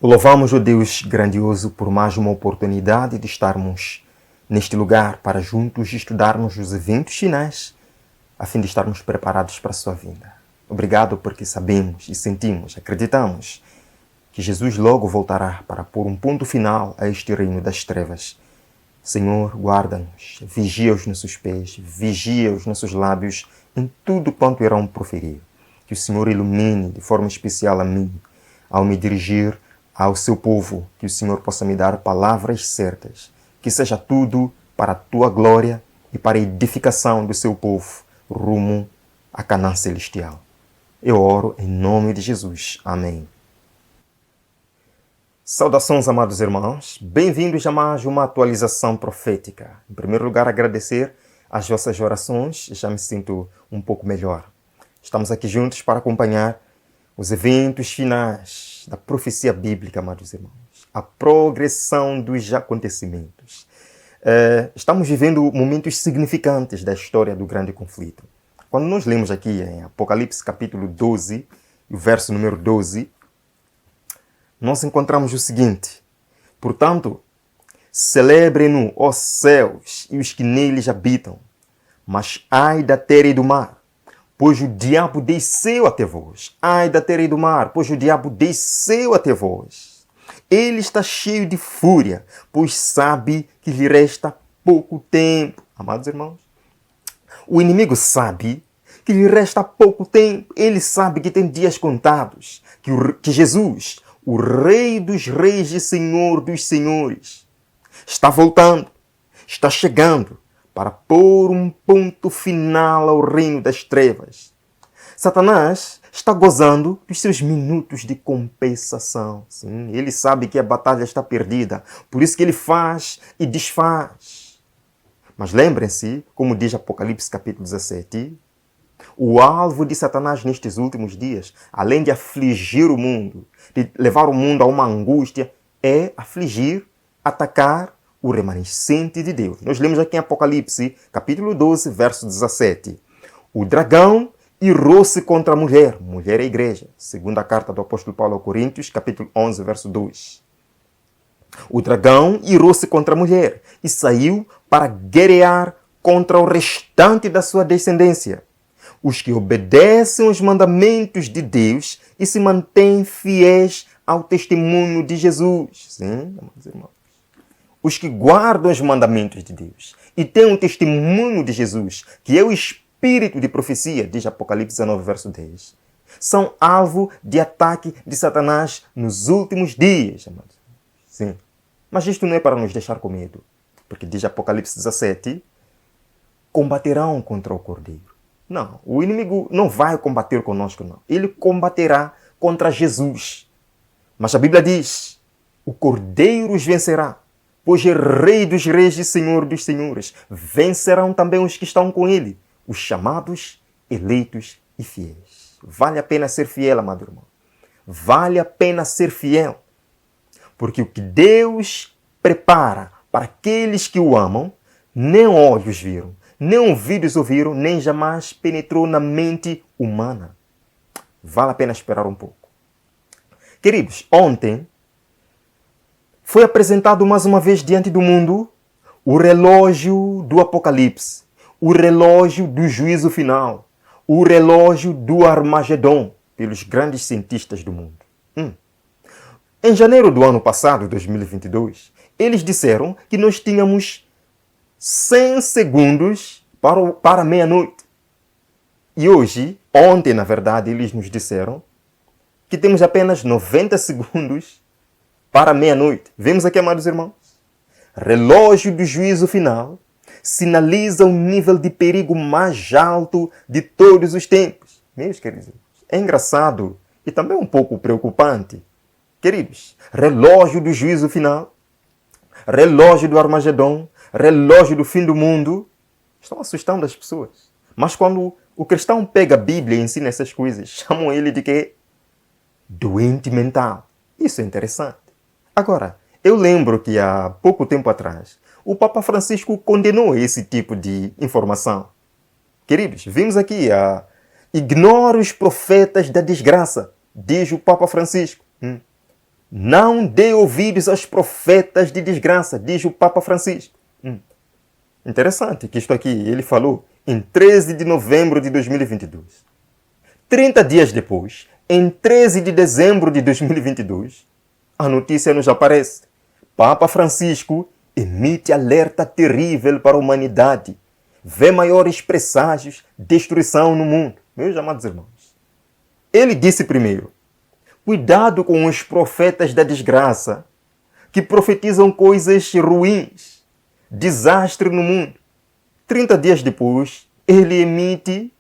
Louvamos o Deus grandioso por mais uma oportunidade de estarmos neste lugar para juntos estudarmos os eventos finais, a fim de estarmos preparados para a sua vinda. Obrigado porque sabemos e sentimos, acreditamos que Jesus logo voltará para pôr um ponto final a este reino das trevas. Senhor, guarda-nos, vigia os nossos pés, vigia os nossos lábios em tudo quanto irão proferir. Que o Senhor ilumine de forma especial a mim, ao me dirigir ao seu povo, que o Senhor possa me dar palavras certas, que seja tudo para a tua glória e para a edificação do seu povo, rumo a Canaã celestial. Eu oro em nome de Jesus. Amém. Saudações, amados irmãos. Bem-vindos a mais uma atualização profética. Em primeiro lugar, agradecer as vossas orações. Já me sinto um pouco melhor. Estamos aqui juntos para acompanhar os eventos finais da profecia bíblica, amados irmãos. A progressão dos acontecimentos. Estamos vivendo momentos significantes da história do grande conflito. Quando nós lemos aqui em Apocalipse capítulo 12, o verso número 12, nós encontramos o seguinte: portanto, celebrem-no, ó céus, e os que neles habitam, mas ai da terra e do mar, pois o diabo desceu até vós. Ai da terra e do mar, pois o diabo desceu até vós. Ele está cheio de fúria, pois sabe que lhe resta pouco tempo. Amados irmãos, o inimigo sabe que lhe resta pouco tempo. Ele sabe que tem dias contados, que Jesus, o Rei dos Reis e Senhor dos Senhores, está voltando, está chegando para pôr um ponto final ao reino das trevas. Satanás está gozando dos seus minutos de compensação. Sim, ele sabe que a batalha está perdida, por isso que ele faz e desfaz. Mas lembrem-se, como diz Apocalipse capítulo 17, o alvo de Satanás nestes últimos dias, além de afligir o mundo, de levar o mundo a uma angústia, é afligir, atacar o remanescente de Deus. Nós lemos aqui em Apocalipse, capítulo 12, verso 17. O dragão irou-se contra a mulher. Mulher é a igreja. Segunda carta do apóstolo Paulo aos Coríntios, capítulo 11, verso 2. O dragão irou-se contra a mulher e saiu para guerrear contra o restante da sua descendência, os que obedecem aos mandamentos de Deus e se mantêm fiéis ao testemunho de Jesus. Sim, amados irmãos. Os que guardam os mandamentos de Deus e têm o testemunho de Jesus, que é o espírito de profecia, diz Apocalipse 19, verso 10, são alvo de ataque de Satanás nos últimos dias. Amados. Sim. Mas isto não é para nos deixar com medo, porque diz Apocalipse 17, combaterão contra o Cordeiro. Não, o inimigo não vai combater conosco, não. Ele combaterá contra Jesus. Mas a Bíblia diz, o Cordeiro os vencerá, pois é Rei dos Reis e Senhor dos Senhores. Vencerão também os que estão com ele, os chamados, eleitos e fiéis. Vale a pena ser fiel, amado irmão. Vale a pena ser fiel. Porque o que Deus prepara para aqueles que o amam, nem olhos viram, nem ouvidos ouviram, nem jamais penetrou na mente humana. Vale a pena esperar um pouco. Queridos, ontem foi apresentado mais uma vez diante do mundo o relógio do Apocalipse, o relógio do juízo final, o relógio do Armagedon, pelos grandes cientistas do mundo. Em janeiro do ano passado, 2022, eles disseram que nós tínhamos 100 segundos para meia-noite. E hoje, ontem, na verdade, eles nos disseram que temos apenas 90 segundos para meia-noite. Vemos aqui, amados irmãos? Relógio do juízo final sinaliza o nível de perigo mais alto de todos os tempos. Meus queridos, é engraçado e também um pouco preocupante. Queridos, relógio do juízo final, relógio do Armagedon, relógio do fim do mundo, estão assustando as pessoas. Mas quando o cristão pega a Bíblia e ensina essas coisas, chamam ele de quê? Doente mental. Isso é interessante. Agora, eu lembro que há pouco tempo atrás, o Papa Francisco condenou esse tipo de informação. Queridos, vimos aqui ignora os profetas da desgraça, diz o Papa Francisco. Não dê ouvidos aos profetas de desgraça, diz o Papa Francisco. Interessante que isto aqui ele falou em 13 de novembro de 2022. 30 dias depois, em 13 de dezembro de 2022, a notícia nos aparece. Papa Francisco emite alerta terrível para a humanidade. Vê maiores presságios, destruição no mundo. Meus amados irmãos. Ele disse primeiro, cuidado com os profetas da desgraça, que profetizam coisas ruins, desastre no mundo. 30 dias depois, ele emite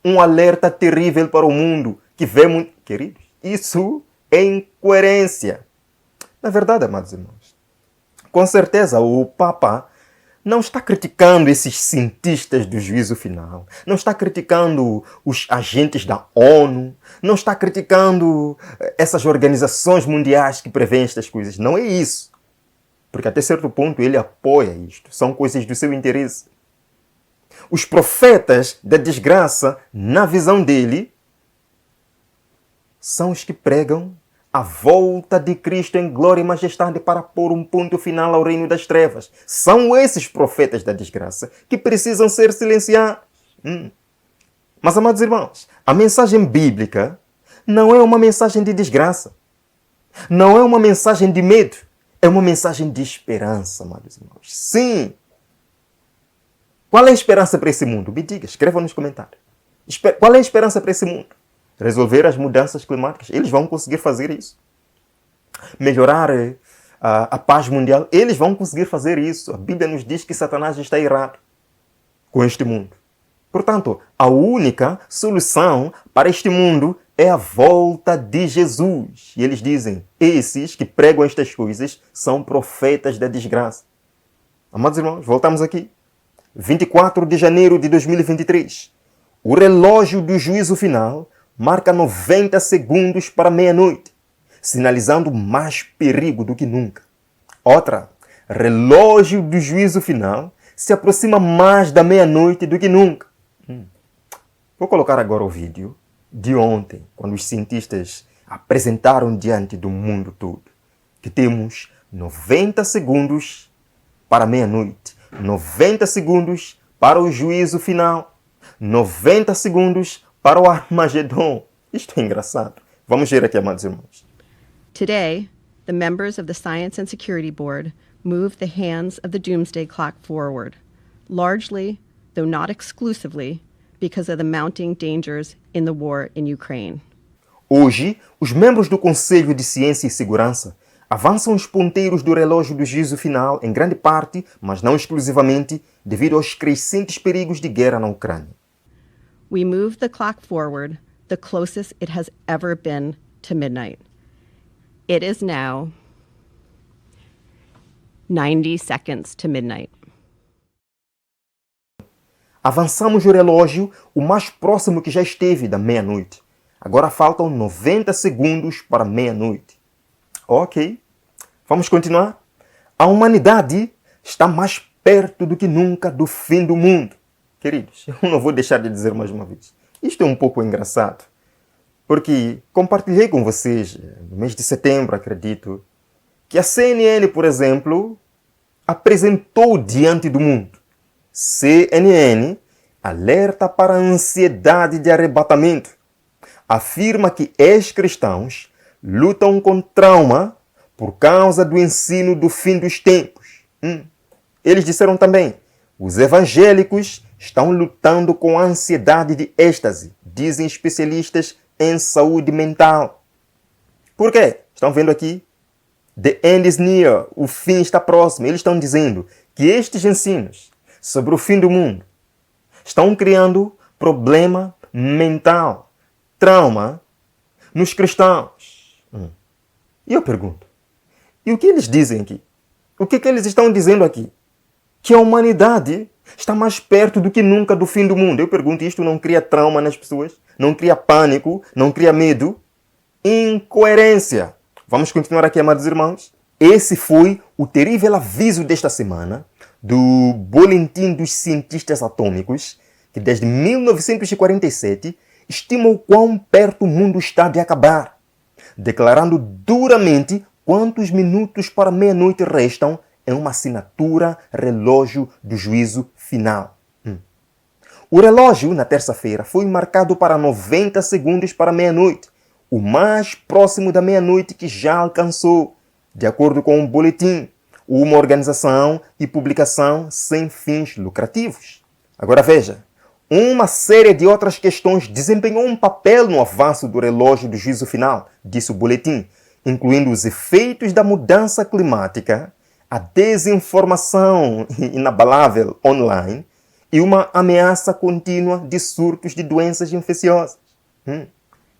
um alerta terrível para o mundo, que vê muito... Queridos, isso é incoerência. Na verdade, amados irmãos, com certeza o Papa não está criticando esses cientistas do juízo final, não está criticando os agentes da ONU, não está criticando essas organizações mundiais que prevêem estas coisas. Não é isso. Porque até certo ponto ele apoia isto. São coisas do seu interesse. Os profetas da desgraça, na visão dele, são os que pregam a volta de Cristo em glória e majestade para pôr um ponto final ao reino das trevas. São esses profetas da desgraça que precisam ser silenciados. Mas, amados irmãos, a mensagem bíblica não é uma mensagem de desgraça. Não é uma mensagem de medo. É uma mensagem de esperança, amados irmãos. Sim! Qual é a esperança para esse mundo? Me diga, escreva nos comentários. Qual é a esperança para esse mundo? Resolver as mudanças climáticas. Eles vão conseguir fazer isso. Melhorar a paz mundial. Eles vão conseguir fazer isso. A Bíblia nos diz que Satanás está errado com este mundo. Portanto, a única solução para este mundo é a volta de Jesus. E eles dizem, esses que pregam estas coisas são profetas da desgraça. Amados irmãos, voltamos aqui. 24 de janeiro de 2023. O relógio do juízo final marca 90 segundos para meia-noite, sinalizando mais perigo do que nunca. Outra, relógio do juízo final se aproxima mais da meia-noite do que nunca. Vou colocar agora o vídeo de ontem, quando os cientistas apresentaram diante do mundo todo que temos 90 segundos para meia-noite, 90 segundos para o juízo final, 90 segundos para o Armagedon. Isto é engraçado. Vamos ver aqui, amados irmãos. Today, the members of the Science and Security Board moved the hands of the doomsday clock forward, largely, though not exclusively, because of the mounting dangers in the war in Ukraine. Hoje, os membros do Conselho de Ciência e Segurança avançam os ponteiros do relógio do juízo final, em grande parte, mas não exclusivamente, devido aos crescentes perigos de guerra na Ucrânia. We moved the clock forward the closest it has ever been to midnight. It is now 90 seconds to midnight. Avançamos o relógio o mais próximo que já esteve da meia-noite. Agora faltam 90 segundos para meia-noite. Ok, vamos continuar? A humanidade está mais perto do que nunca do fim do mundo. Queridos, eu não vou deixar de dizer mais uma vez. Isto é um pouco engraçado, porque compartilhei com vocês, no mês de setembro, acredito, que a CNN, por exemplo, apresentou diante do mundo. CNN alerta para a ansiedade de arrebatamento. Afirma que ex-cristãos lutam com trauma por causa do ensino do fim dos tempos. Eles disseram também, os evangélicos estão lutando com a ansiedade de êxtase, dizem especialistas em saúde mental. Por quê? Estão vendo aqui? The end is near, o fim está próximo. Eles estão dizendo que estes ensinos sobre o fim do mundo estão criando problema mental, trauma nos cristãos. E eu pergunto, e o que eles dizem aqui? O que eles estão dizendo aqui? Que a humanidade está mais perto do que nunca do fim do mundo. Eu pergunto, isto não cria trauma nas pessoas? Não cria pânico? Não cria medo? Incoerência. Vamos continuar aqui, amados irmãos. Esse foi o terrível aviso desta semana do Boletim dos Cientistas Atômicos, que desde 1947 estima o quão perto o mundo está de acabar, declarando duramente quantos minutos para meia-noite restam em uma assinatura relógio do juízo final. O relógio, na terça-feira, foi marcado para 90 segundos para meia-noite, o mais próximo da meia-noite que já alcançou, de acordo com um boletim, uma organização e publicação sem fins lucrativos. Agora veja, uma série de outras questões desempenhou um papel no avanço do relógio do juízo final, disse o boletim, incluindo os efeitos da mudança climática, a desinformação inabalável online e uma ameaça contínua de surtos de doenças infecciosas.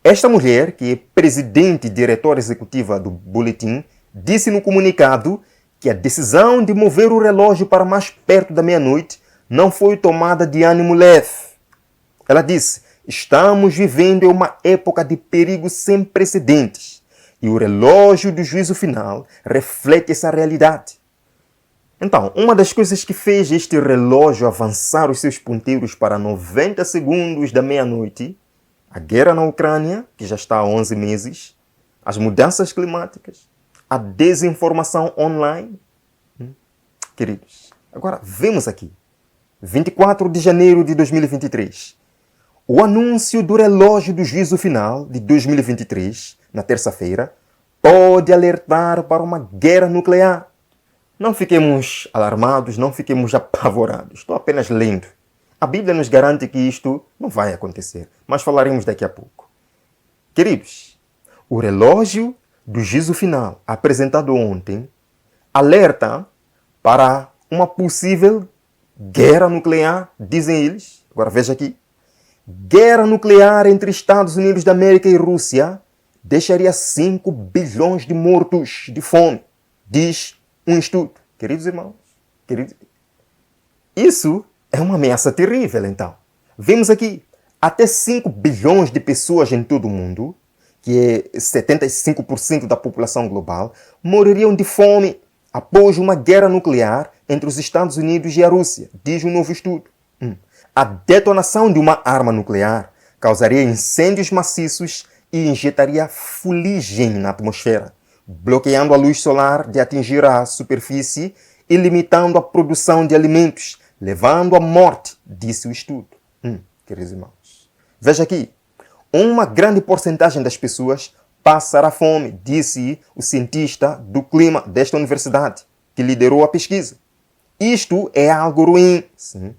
Esta mulher, que é presidente e diretora executiva do boletim, disse no comunicado que a decisão de mover o relógio para mais perto da meia-noite não foi tomada de ânimo leve. Ela disse: estamos vivendo uma época de perigo sem precedentes e o relógio do juízo final reflete essa realidade. Então, uma das coisas que fez este relógio avançar os seus ponteiros para 90 segundos da meia-noite, a guerra na Ucrânia, que já está há 11 meses, as mudanças climáticas, a desinformação online. Queridos, agora vemos aqui, 24 de janeiro de 2023, o anúncio do relógio do juízo final de 2023, na terça-feira, pode alertar para uma guerra nuclear. Não fiquemos alarmados, não fiquemos apavorados. Estou apenas lendo. A Bíblia nos garante que isto não vai acontecer, mas falaremos daqui a pouco. Queridos, o relógio do juízo final apresentado ontem alerta para uma possível guerra nuclear, dizem eles. Agora veja aqui. Guerra nuclear entre Estados Unidos da América e Rússia deixaria 5 bilhões de mortos de fome, diz um estudo. Queridos irmãos, isso é uma ameaça terrível, então. Vemos aqui, até 5 bilhões de pessoas em todo o mundo, que é 75% da população global, morreriam de fome após uma guerra nuclear entre os Estados Unidos e a Rússia, diz um novo estudo. A detonação de uma arma nuclear causaria incêndios maciços e injetaria fuligem na atmosfera, bloqueando a luz solar de atingir a superfície e limitando a produção de alimentos, levando à morte, disse o estudo. Queridos irmãos, veja aqui, uma grande porcentagem das pessoas passará fome, disse o cientista do clima desta universidade, que liderou a pesquisa. Isto é algo ruim, sim.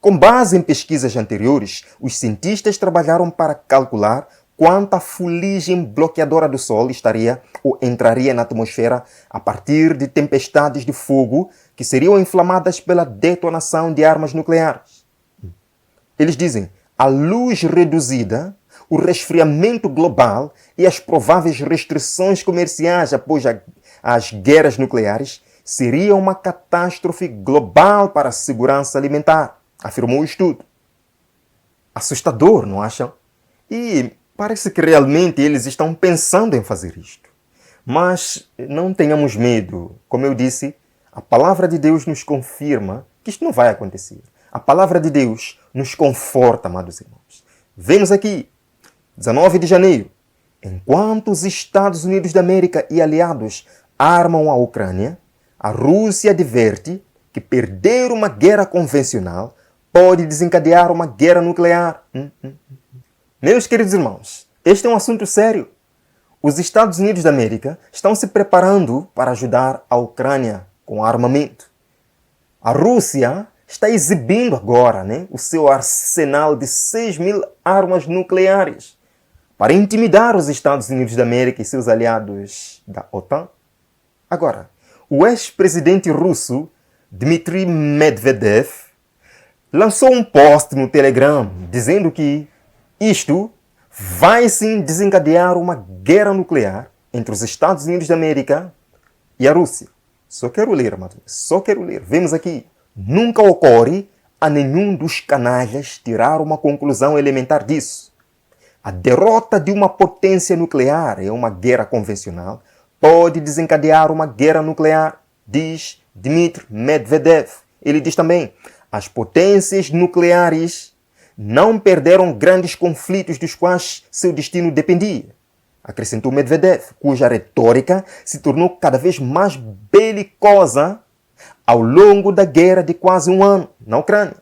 Com base em pesquisas anteriores, os cientistas trabalharam para calcular quanta fuligem bloqueadora do Sol estaria ou entraria na atmosfera a partir de tempestades de fogo que seriam inflamadas pela detonação de armas nucleares. Eles dizem, a luz reduzida, o resfriamento global e as prováveis restrições comerciais após as guerras nucleares seriam uma catástrofe global para a segurança alimentar, afirmou o estudo. Assustador, não acham? E parece que realmente eles estão pensando em fazer isto. Mas não tenhamos medo. Como eu disse, a palavra de Deus nos confirma que isto não vai acontecer. A palavra de Deus nos conforta, amados irmãos. Vemos aqui, 19 de janeiro. Enquanto os Estados Unidos da América e aliados armam a Ucrânia, a Rússia adverte que perder uma guerra convencional pode desencadear uma guerra nuclear. Meus queridos irmãos, este é um assunto sério. Os Estados Unidos da América estão se preparando para ajudar a Ucrânia com armamento. A Rússia está exibindo agora o seu arsenal de 6.000 armas nucleares para intimidar os Estados Unidos da América e seus aliados da OTAN. Agora, o ex-presidente russo Dmitry Medvedev lançou um post no Telegram dizendo que isto vai sim desencadear uma guerra nuclear entre os Estados Unidos da América e a Rússia. Só quero ler, amados. Só quero ler. Vemos aqui. Nunca ocorre a nenhum dos canalhas tirar uma conclusão elementar disso. A derrota de uma potência nuclear em uma guerra convencional pode desencadear uma guerra nuclear, diz Dmitry Medvedev. Ele diz também, as potências nucleares não perderam grandes conflitos dos quais seu destino dependia. acrescentou Medvedev, cuja retórica se tornou cada vez mais belicosa ao longo da guerra de quase um ano na Ucrânia.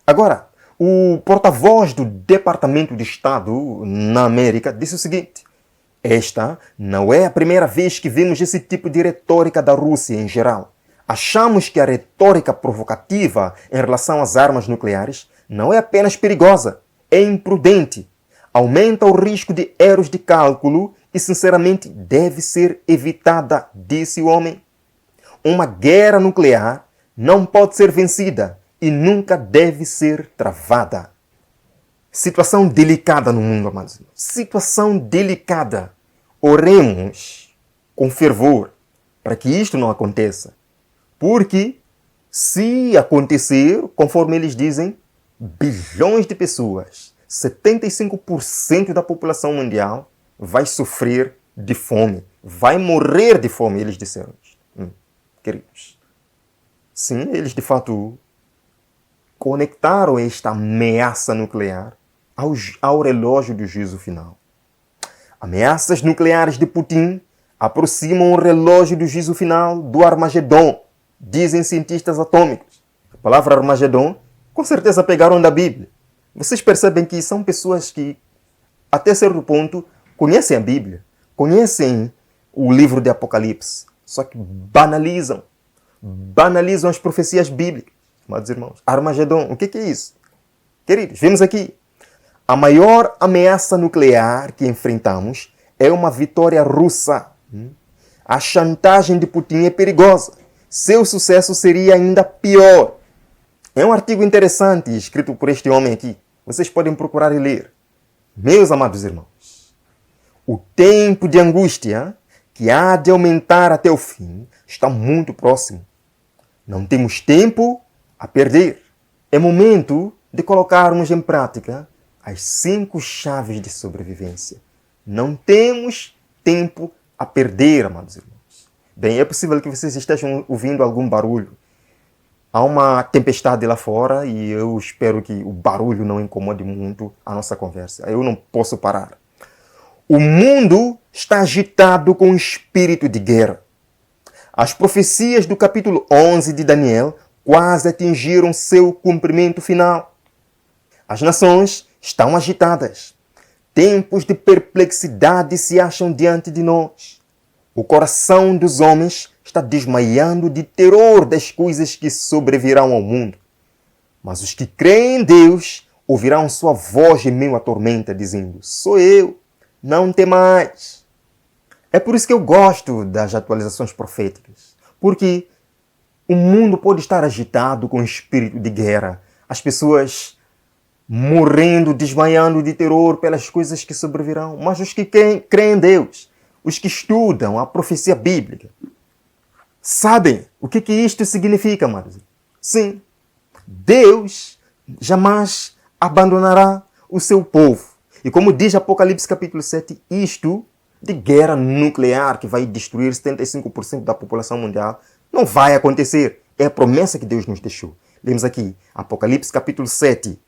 Agora, o porta-voz do Departamento de Estado na América disse o seguinte: esta não é a primeira vez que vemos esse tipo de retórica da Rússia em geral. Achamos que a retórica provocativa em relação às armas nucleares não é apenas perigosa, é imprudente, aumenta o risco de erros de cálculo e, sinceramente, deve ser evitada, disse o homem. Uma guerra nuclear não pode ser vencida e nunca deve ser travada. Situação delicada no mundo, amados. Situação delicada. Oremos com fervor para que isto não aconteça. Porque, se acontecer, conforme eles dizem, bilhões de pessoas, 75% da população mundial vai sofrer de fome, vai morrer de fome, eles disseram. Queridos, sim, eles de fato conectaram esta ameaça nuclear ao relógio do juízo final. Ameaças nucleares de Putin aproximam o relógio do juízo final do Armagedon, dizem cientistas atômicos. A palavra Armagedon, com certeza pegaram da Bíblia. Vocês percebem que são pessoas que, até certo ponto, conhecem a Bíblia, conhecem o livro de Apocalipse, só que banalizam as profecias bíblicas. Amados irmãos, Armagedon, o que é isso? Queridos, vemos aqui. A maior ameaça nuclear que enfrentamos é uma vitória russa. A chantagem de Putin é perigosa. Seu sucesso seria ainda pior. É um artigo interessante escrito por este homem aqui. Vocês podem procurar e ler. Meus amados irmãos, o tempo de angústia que há de aumentar até o fim está muito próximo. Não temos tempo a perder. É momento de colocarmos em prática as 5 chaves de sobrevivência. Não temos tempo a perder, amados irmãos. Bem, é possível que vocês estejam ouvindo algum barulho. Há uma tempestade lá fora e eu espero que o barulho não incomode muito a nossa conversa. Eu não posso parar. O mundo está agitado com um espírito de guerra. As profecias do capítulo 11 de Daniel quase atingiram seu cumprimento final. As nações estão agitadas. Tempos de perplexidade se acham diante de nós. O coração dos homens está desmaiando de terror das coisas que sobrevirão ao mundo. Mas os que creem em Deus ouvirão sua voz em meio à tormenta, dizendo: sou eu, não temais. É por isso que eu gosto das atualizações proféticas. Porque o mundo pode estar agitado com espírito de guerra. As pessoas morrendo, desmaiando de terror pelas coisas que sobrevirão. Mas os que creem em Deus, os que estudam a profecia bíblica, sabem o que isto significa, amados. Sim, Deus jamais abandonará o seu povo. E como diz Apocalipse capítulo 7, isto de guerra nuclear que vai destruir 75% da população mundial não vai acontecer. É a promessa que Deus nos deixou. Lemos aqui, Apocalipse capítulo 7.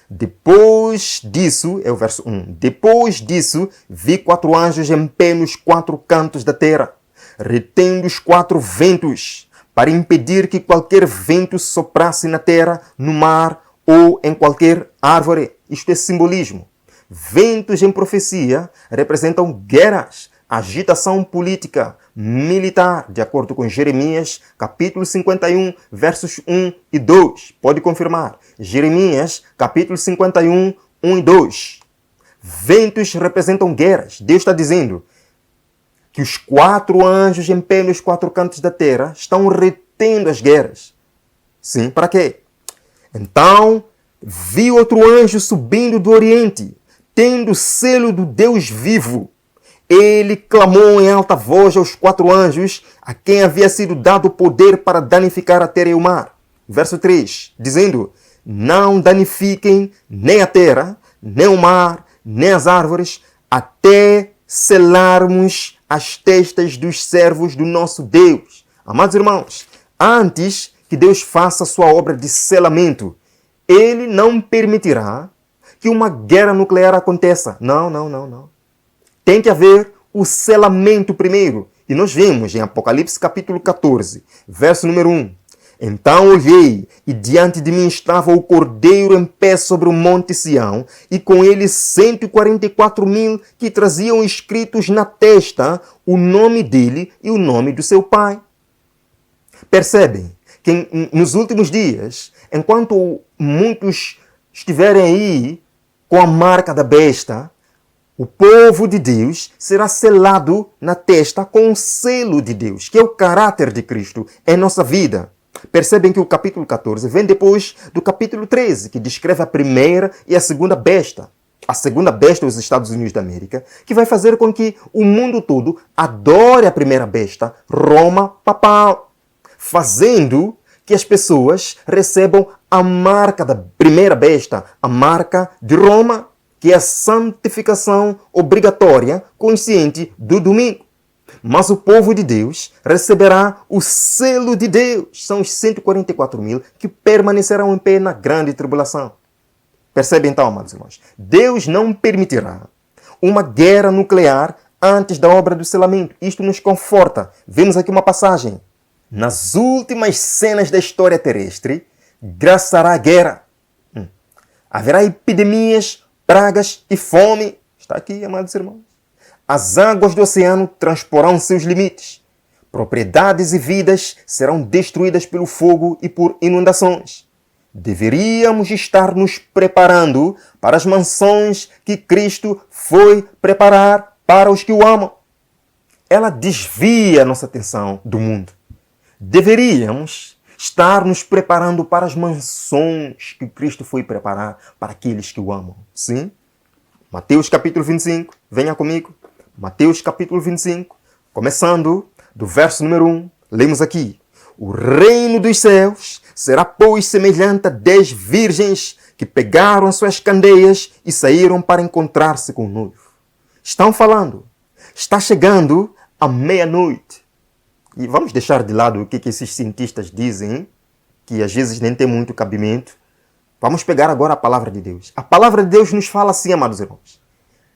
Depois disso, é o verso 1. Depois disso, vi 4 anjos em pé nos 4 cantos da terra, retendo os 4 ventos, para impedir que qualquer vento soprasse na terra, no mar ou em qualquer árvore. Isto é simbolismo. Ventos em profecia representam guerras, agitação política, militar, de acordo com Jeremias, capítulo 51, versos 1 e 2. Pode confirmar. Jeremias, capítulo 51, 1 e 2. Ventos representam guerras. Deus está dizendo que os 4 anjos em pé nos 4 cantos da terra estão retendo as guerras. Sim, para quê? Então, vi outro anjo subindo do Oriente, tendo o selo do Deus vivo. Ele clamou em alta voz aos 4 anjos, a quem havia sido dado poder para danificar a terra e o mar. Verso 3, dizendo: não danifiquem nem a terra, nem o mar, nem as árvores, até selarmos as testas dos servos do nosso Deus. Amados irmãos, antes que Deus faça a sua obra de selamento, Ele não permitirá que uma guerra nuclear aconteça. Não. tem que haver o selamento primeiro. E nós vemos em Apocalipse capítulo 14, verso número 1. Então olhei, e diante de mim estava o Cordeiro em pé sobre o monte Sião, e com ele 144.000 que traziam escritos na testa o nome dele e o nome do seu pai. Percebem que nos últimos dias, enquanto muitos estiverem aí com a marca da besta, o povo de Deus será selado na testa com o selo de Deus, que é o caráter de Cristo em nossa vida. Percebem que o capítulo 14 vem depois do capítulo 13, que descreve a primeira e a segunda besta. A segunda besta é os Estados Unidos da América, que vai fazer com que o mundo todo adore a primeira besta, Roma papal, fazendo que as pessoas recebam a marca da primeira besta, a marca de Roma, que é a santificação obrigatória consciente do domingo. Mas o povo de Deus receberá o selo de Deus. São os 144.000 que permanecerão em pé na grande tribulação. Percebe então, amados irmãos? Deus não permitirá uma guerra nuclear antes da obra do selamento. Isto nos conforta. Vemos aqui uma passagem. Nas últimas cenas da história terrestre, graçará a guerra. Haverá epidemias, pragas e fome. Está aqui, amados irmãos. As águas do oceano transporão seus limites. Propriedades e vidas serão destruídas pelo fogo e por inundações. Deveríamos estar nos preparando para as mansões que Cristo foi preparar para os que o amam. Ela desvia a nossa atenção do mundo. Deveríamos estar nos preparando para as mansões que Cristo foi preparar para aqueles que o amam. Sim? Mateus capítulo 25, venha comigo. Mateus capítulo 25, começando do verso número 1, lemos aqui. O reino dos céus será, pois, semelhante a 10 virgens que pegaram suas candeias e saíram para encontrar-se com o noivo. Estão falando, está chegando a meia-noite. E vamos deixar de lado o que esses cientistas dizem, que às vezes nem tem muito cabimento. Vamos pegar agora a palavra de Deus. A palavra de Deus nos fala assim, amados irmãos,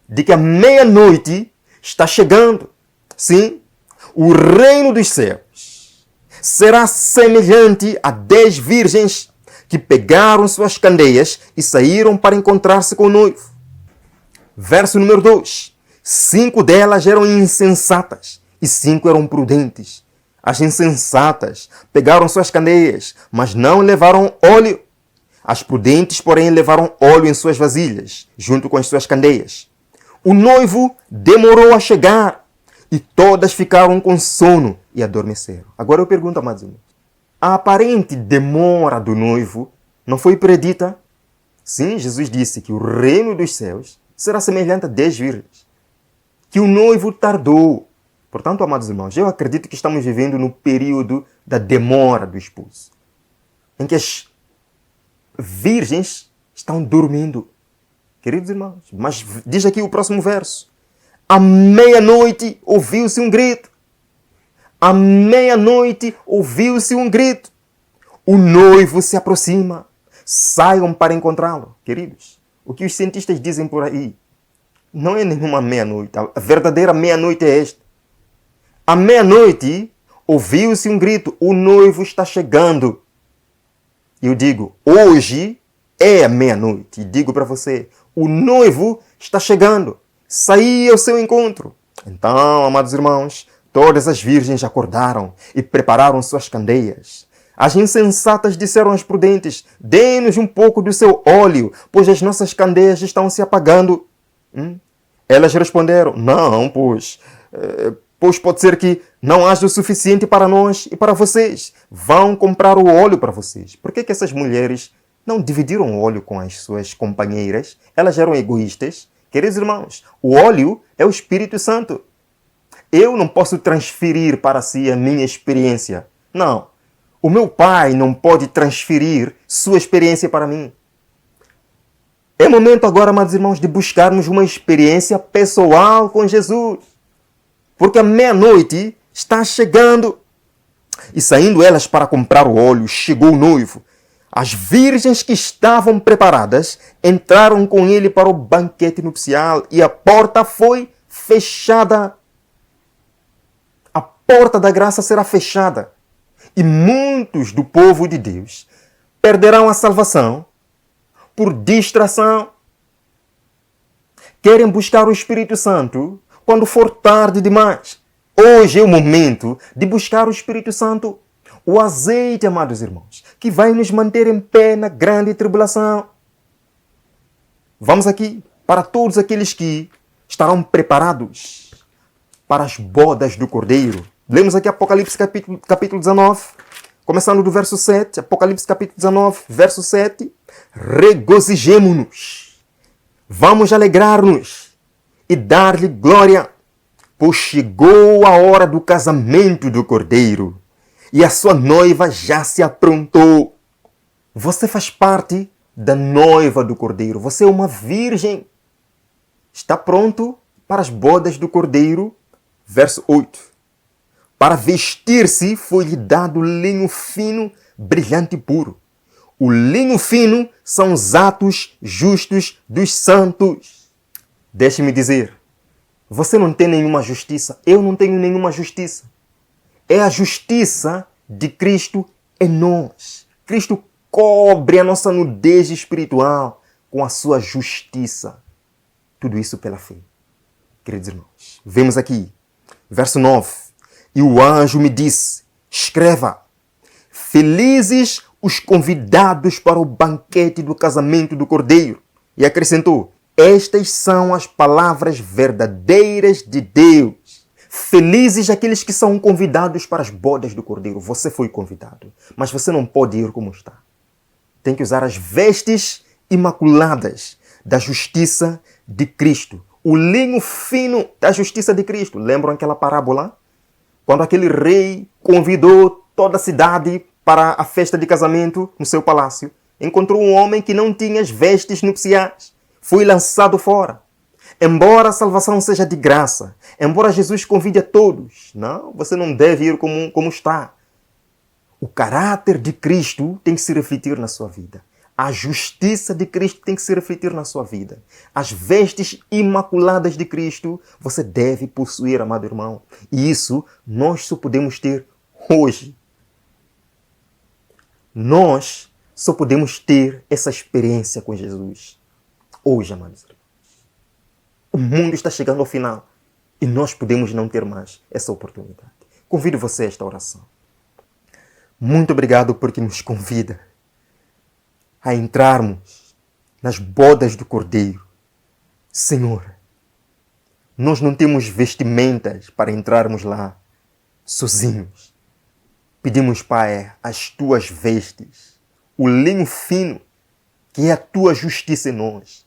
de que a meia-noite está chegando. Sim, o reino dos céus será semelhante a 10 virgens que pegaram suas candeias e saíram para encontrar-se com o noivo. Verso número 2. 5 delas eram insensatas e 5 eram prudentes. As insensatas pegaram suas candeias, mas não levaram óleo. As prudentes, porém, levaram óleo em suas vasilhas, junto com as suas candeias. O noivo demorou a chegar e todas ficaram com sono e adormeceram. Agora eu pergunto, amados irmãos, a aparente demora do noivo não foi predita? Sim, Jesus disse que o reino dos céus será semelhante a 10 virgens, que o noivo tardou. Portanto, amados irmãos, eu acredito que estamos vivendo no período da demora do esposo, em que as virgens estão dormindo. Queridos irmãos, mas diz aqui o próximo verso. À meia-noite ouviu-se um grito. À meia-noite ouviu-se um grito. O noivo se aproxima. Saiam para encontrá-lo. Queridos, o que os cientistas dizem por aí não é nenhuma meia-noite. A verdadeira meia-noite é esta. À meia-noite ouviu-se um grito. O noivo está chegando. E eu digo, hoje é a meia-noite. E digo para você, o noivo está chegando. Saí ao seu encontro. Então, amados irmãos, todas as virgens acordaram e prepararam suas candeias. As insensatas disseram às prudentes, dê-nos um pouco do seu óleo, pois as nossas candeias estão se apagando. Elas responderam, não, pois pode ser que não haja o suficiente para nós e para vocês. Vão comprar o óleo para vocês. Por que essas mulheres não dividiram o óleo com as suas companheiras? Elas eram egoístas. Queridos irmãos, o óleo é o Espírito Santo. Eu não posso transferir para si a minha experiência. Não. O meu pai não pode transferir sua experiência para mim. É momento agora, amados irmãos, de buscarmos uma experiência pessoal com Jesus. Porque a meia-noite está chegando. E saindo elas para comprar o óleo, chegou o noivo. As virgens que estavam preparadas entraram com ele para o banquete nupcial e a porta foi fechada. A porta da graça será fechada. E muitos do povo de Deus perderão a salvação por distração. Querem buscar o Espírito Santo quando for tarde demais. Hoje é o momento de buscar o Espírito Santo, o azeite, amados irmãos, que vai nos manter em pé na grande tribulação. Vamos aqui para todos aqueles que estarão preparados para as bodas do Cordeiro. Lemos aqui Apocalipse capítulo 19, começando do verso 7. Apocalipse capítulo 19, verso 7. Regozijemo-nos. Vamos alegrar-nos e dar-lhe glória, pois chegou a hora do casamento do Cordeiro e a sua noiva já se aprontou. Você faz parte da noiva do Cordeiro. Você é uma virgem. Está pronto para as bodas do Cordeiro? Verso 8. Para vestir-se foi-lhe dado linho fino, brilhante e puro. O linho fino são os atos justos dos santos. Deixe-me dizer, você não tem nenhuma justiça, eu não tenho nenhuma justiça. É a justiça de Cristo em nós. Cristo cobre a nossa nudez espiritual com a sua justiça. Tudo isso pela fé. Queridos irmãos, vemos aqui, verso 9. E o anjo me disse, escreva, felizes os convidados para o banquete do casamento do Cordeiro. E acrescentou, estas são as palavras verdadeiras de Deus. Felizes aqueles que são convidados para as bodas do Cordeiro. Você foi convidado, mas você não pode ir como está. Tem que usar as vestes imaculadas da justiça de Cristo. O linho fino da justiça de Cristo. Lembram aquela parábola? Quando aquele rei convidou toda a cidade para a festa de casamento no seu palácio, encontrou um homem que não tinha as vestes nupciais. Foi lançado fora. Embora a salvação seja de graça, embora Jesus convide a todos, não, você não deve ir como está. O caráter de Cristo tem que se refletir na sua vida. A justiça de Cristo tem que se refletir na sua vida. As vestes imaculadas de Cristo você deve possuir, amado irmão. E isso nós só podemos ter hoje. Nós só podemos ter essa experiência com Jesus hoje, amados irmãos. O mundo está chegando ao final e nós podemos não ter mais essa oportunidade. Convido você a esta oração. Muito obrigado porque nos convida a entrarmos nas bodas do Cordeiro. Senhor, nós não temos vestimentas para entrarmos lá sozinhos. Pedimos, Pai, as tuas vestes, o linho fino, que é a tua justiça em nós,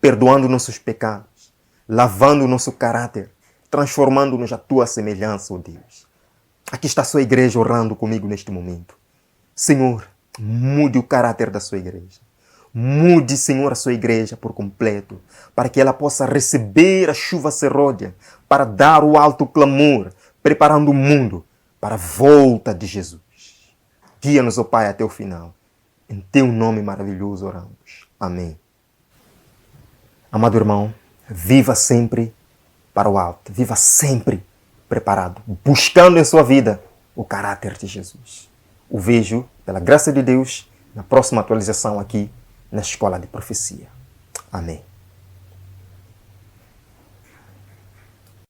perdoando nossos pecados, lavando o nosso caráter, transformando-nos à tua semelhança, ó Deus. Aqui está a sua igreja orando comigo neste momento. Senhor, mude o caráter da sua igreja. Mude, Senhor, a sua igreja por completo, para que ela possa receber a chuva serôdia, para dar o alto clamor, preparando o mundo para a volta de Jesus. Guia-nos, ó Pai, até o final. Em teu nome maravilhoso oramos. Amém. Amado irmão, viva sempre para o alto. Viva sempre preparado, buscando em sua vida o caráter de Jesus. O vejo, pela graça de Deus, na próxima atualização aqui na Escola de Profecia. Amém.